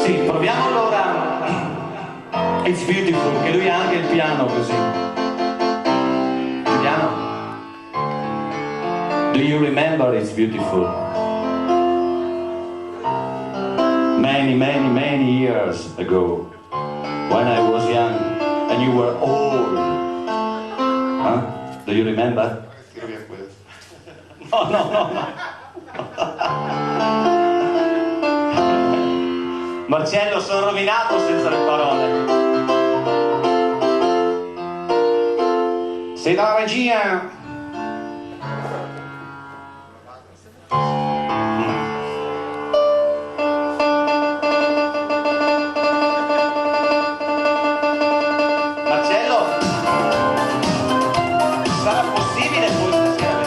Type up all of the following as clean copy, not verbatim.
Sì, proviamo allora It's Beautiful, che lui ha anche il piano così. Giuliano? Do you remember It's Beautiful? Many, many, many years ago, when I was young and you were old. Huh? Do you remember? No, no, no, no. Marcello, sono rovinato senza le parole. Sei dalla regia. Marcello, sarà possibile poi stasera?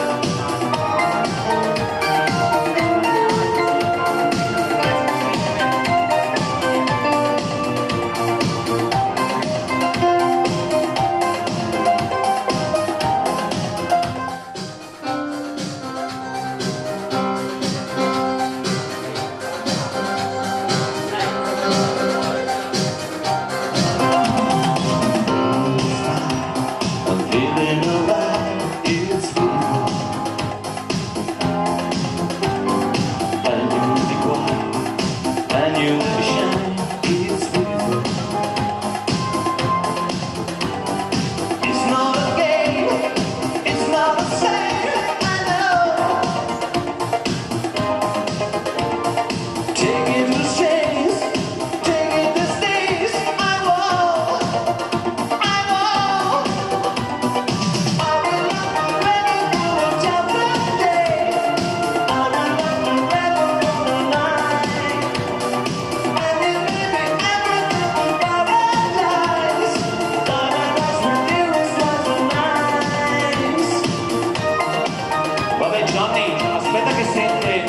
Aspetta che sente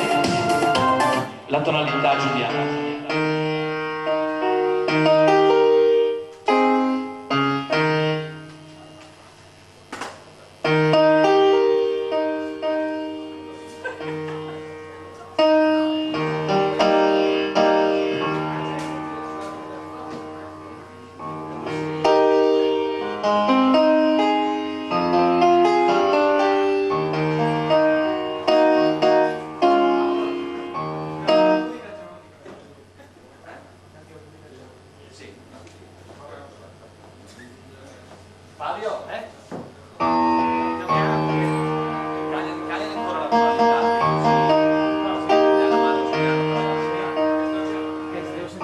la tonalità Giuliana. Fabio, caglia ancora la tonalità.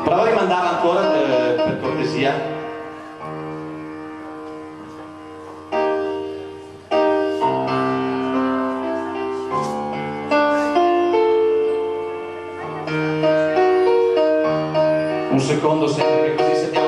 Prova a rimandarla ancora per cortesia. Un secondo sempre, che così sentiamo.